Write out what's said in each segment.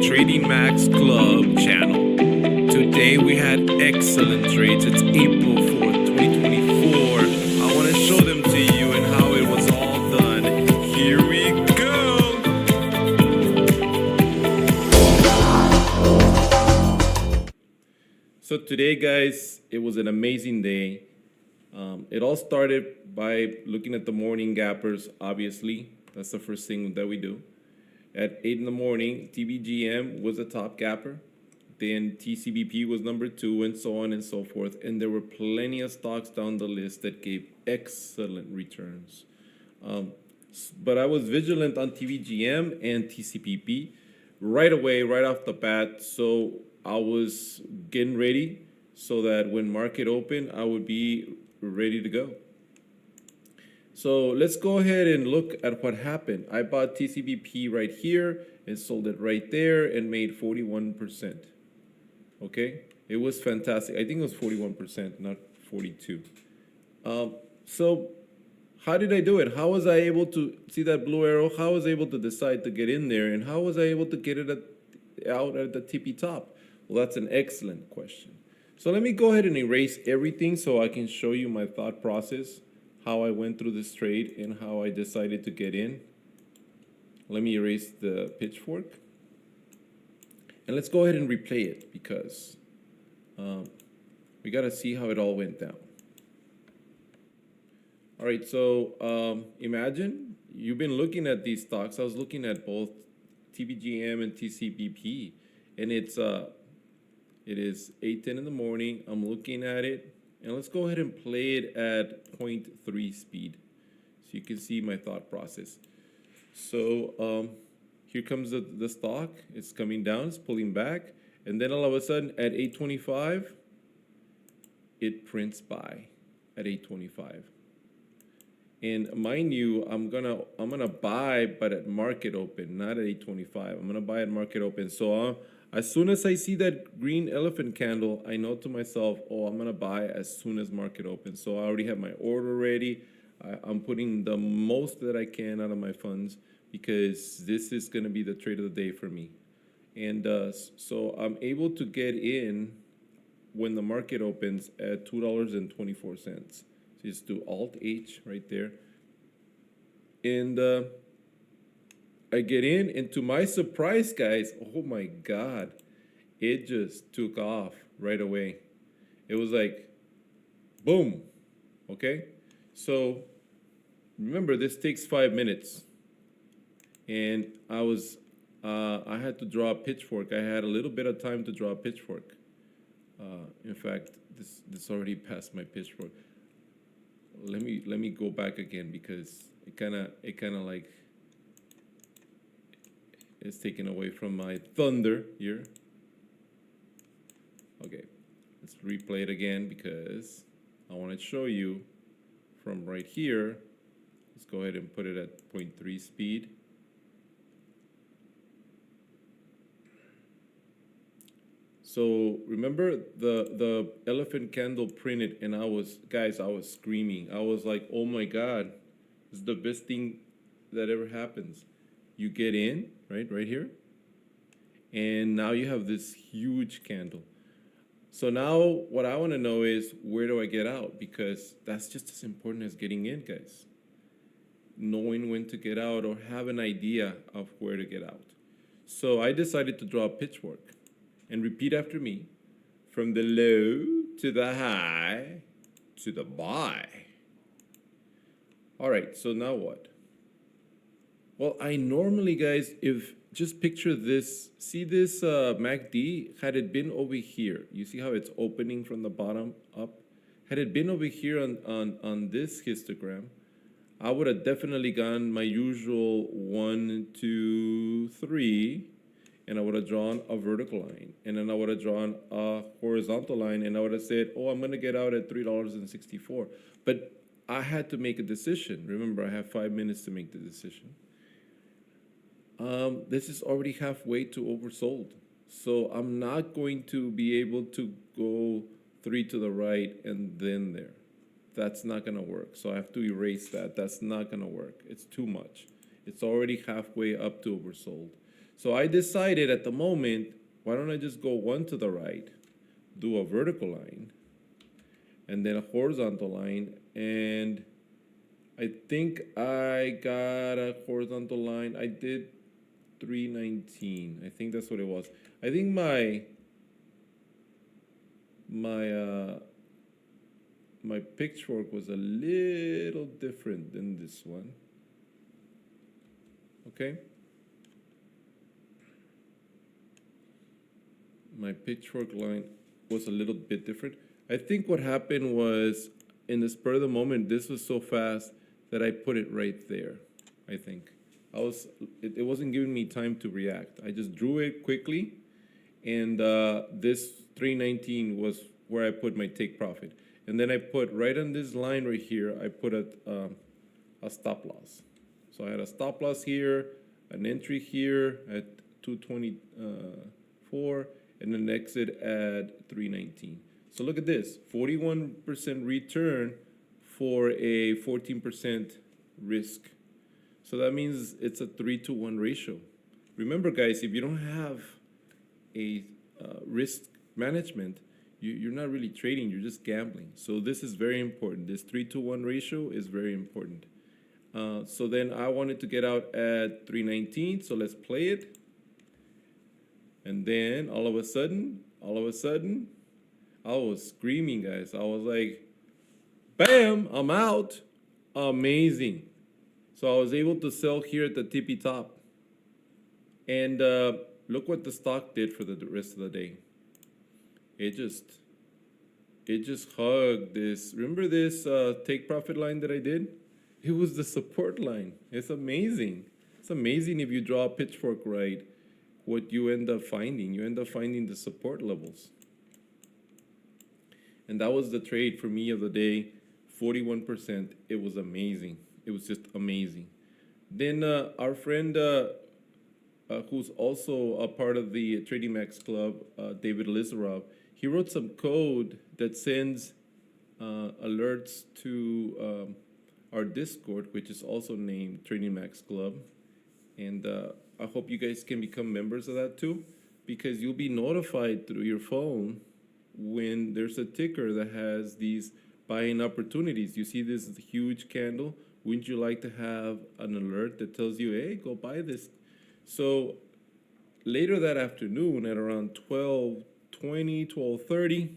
Trading Max Club channel. Today we had excellent trades. It's April 4th, 2024. I want to show them to you and how it was all done. Here we go. So today, guys, it was an amazing day. It all started by looking at the morning gappers, obviously. That's the first thing that we do. At 8 in the morning, TBGM was a top gapper. Then TCBB was number 2, and so on and so forth. And there were plenty of stocks down the list that gave excellent returns. But I was vigilant on TBGM and TCBB right away, right off the bat. So I was getting ready so that when market opened, I would be ready to go. So let's go ahead and look at what happened. I bought TCBP right here and sold it right there and made 41%. Okay, it was fantastic. I think it was 41%, not 42. So how did I do it? How was I able to see that blue arrow? How was I able to decide to get in there? And how was I able to get it out at the tippy top? Well, that's an excellent question. So let me go ahead and erase everything so I can show you my thought process, how I went through this trade and how I decided to get in. Let me erase the pitchfork. And let's go ahead and replay it because we got to see how it all went down. All right, so imagine you've been looking at these stocks. I was looking at both TBGM and TCBP, and it is 8:10 in the morning. I'm looking at it. And let's go ahead and play it at 0.3 speed so you can see my thought process. So here comes the stock. It's coming down, it's pulling back. And then all of a sudden at 8:25, it prints buy at 8:25. And mind you, I'm gonna buy, but at market open, not at 8:25. I'm gonna buy at market open. So as soon as I see that green elephant candle, I know to myself, oh, I'm gonna buy as soon as market opens. So I already have my order ready. I'm putting the most that I can out of my funds because this is gonna be the trade of the day for me. And so I'm able to get in when the market opens at $2.24. So just do Alt-H right there. And I get in, and to my surprise, guys, oh my God, it just took off right away. It was like, boom, okay? So remember, this takes 5 minutes. And I had to draw a pitchfork. I had a little bit of time to draw a pitchfork. In fact, this already passed my pitchfork. Let me go back again because it kind of like, it's taken away from my thunder here. Okay, let's replay it again because I want to show you from right here. Let's go ahead and put it at 0.3 speed. So remember the elephant candle printed, and I was screaming. I was like, oh my God, this is the best thing that ever happens. You get in, right here, and now you have this huge candle. So now what I want to know is, where do I get out? Because that's just as important as getting in, guys. Knowing when to get out or have an idea of where to get out. So I decided to draw a pitchfork and repeat after me, from the low to the high to the buy. All right, so now what? Well, I normally, guys, just picture this, see this MACD, had it been over here, you see how it's opening from the bottom up? Had it been over here on this histogram, I would have definitely gone my usual 1, 2, 3, and I would have drawn a vertical line, and then I would have drawn a horizontal line, and I would have said, oh, I'm gonna get out at $3.64. But I had to make a decision. Remember, I have 5 minutes to make the decision. This is already halfway to oversold. So I'm not going to be able to go 3 to the right and then there. That's not gonna work. So I have to erase that. That's not gonna work. It's too much. It's already halfway up to oversold. So I decided at the moment, why don't I just go one to the right, do a vertical line, and then a horizontal line, and I think I got a horizontal line. I did 319. I think that's what it was. I think my pitchfork was a little different than this one. Okay. My pitchfork line was a little bit different. I think what happened was, in the spur of the moment, this was so fast that I put it right there. I think it wasn't giving me time to react. I just drew it quickly, and this 319 was where I put my take profit. And then I put right on this line right here, I put a stop loss. So I had a stop loss here, an entry here at 224, and an exit at 319. So look at this, 41% return for a 14% risk. So that means it's a 3-to-1 ratio. Remember, guys, if you don't have a risk management, you're not really trading, you're just gambling. So this is very important. This 3-to-1 ratio is very important. So then I wanted to get out at 319, so let's play it. And then all of a sudden, I was screaming, guys. I was like, bam, I'm out. Amazing. So I was able to sell here at the tippy top. And look what the stock did for the rest of the day. It just hugged this. Remember this take profit line that I did? It was the support line. It's amazing. It's amazing if you draw a pitchfork right, what you end up finding. You end up finding the support levels. And that was the trade for me of the day, 41%. It was amazing. It was just amazing. Then our friend who's also a part of the Trading Max Club, David Lizarov, he wrote some code that sends alerts to our Discord, which is also named Trading Max Club. And I hope you guys can become members of that too, because you'll be notified through your phone when there's a ticker that has these buying opportunities. You see this huge candle, wouldn't you like to have an alert that tells you, hey, go buy this? So later that afternoon at around 12:20, 12:30,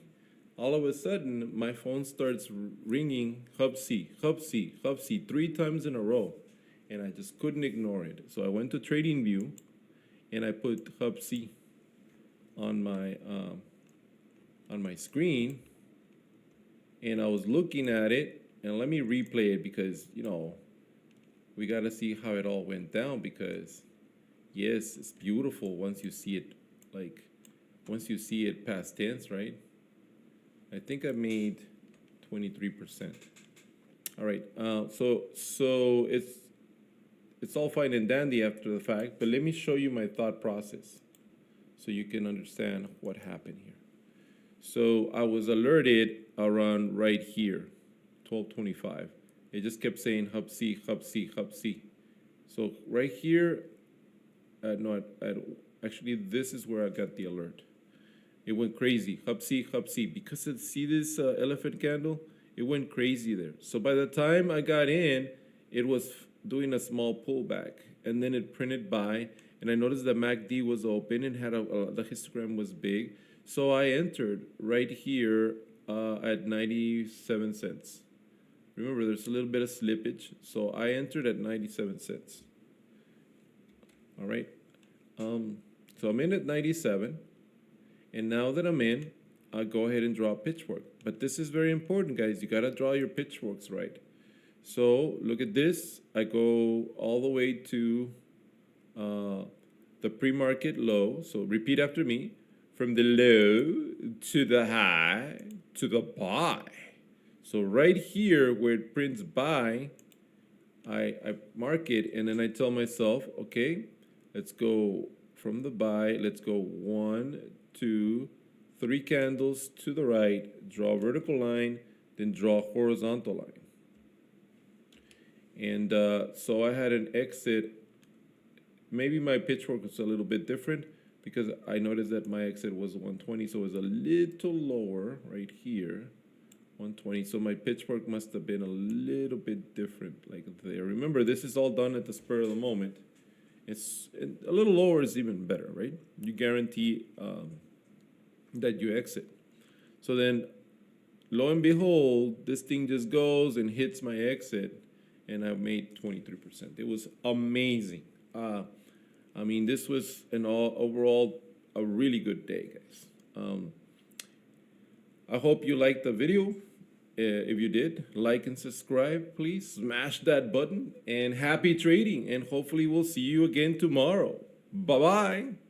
all of a sudden my phone starts ringing, Hub C, 3 times in a row. And I just couldn't ignore it. So I went to TradingView and I put Hub C on my screen, and I was looking at it. And let me replay it because, you know, we got to see how it all went down, because yes, it's beautiful once you see it, once you see it past tense, right? I think I made 23%. All right, so it's all fine and dandy after the fact, but let me show you my thought process so you can understand what happened here. So I was alerted around right here, 12:25. It just kept saying Hub C, Hub C, Hub C. So right here, actually this is where I got the alert. It went crazy, Hub C, Hub C. Because see this elephant candle? It went crazy there. So by the time I got in, it was doing a small pullback, and then it printed buy, and I noticed that MACD was open and had the histogram was big. So I entered right here at 97 cents. Remember, there's a little bit of slippage, so I entered at 97 cents. All right, so I'm in at 97, and now that I'm in, I'll go ahead and draw a pitchfork. But this is very important, guys. You gotta draw your pitchforks right. So look at this. I go all the way to the pre-market low. So repeat after me. From the low to the high to the buy. So right here where it prints buy, I mark it, and then I tell myself, okay, let's go from the buy. Let's go 1, 2, 3 candles to the right, draw a vertical line, then draw a horizontal line. And so I had an exit maybe my pitchfork was a little bit different because I noticed that my exit was 120, so it was a little lower right here, 120. So my pitchfork must have been a little bit different, like there. Remember, this is all done at the spur of the moment. It's a little lower is even better, right? You guarantee that you exit. So then, lo and behold, this thing just goes and hits my exit, and I made 23%. It was amazing. I mean, this was overall a really good day, guys. I hope you liked the video. If you did, like and subscribe, please. Smash that button, and happy trading. And hopefully we'll see you again tomorrow. Bye-bye.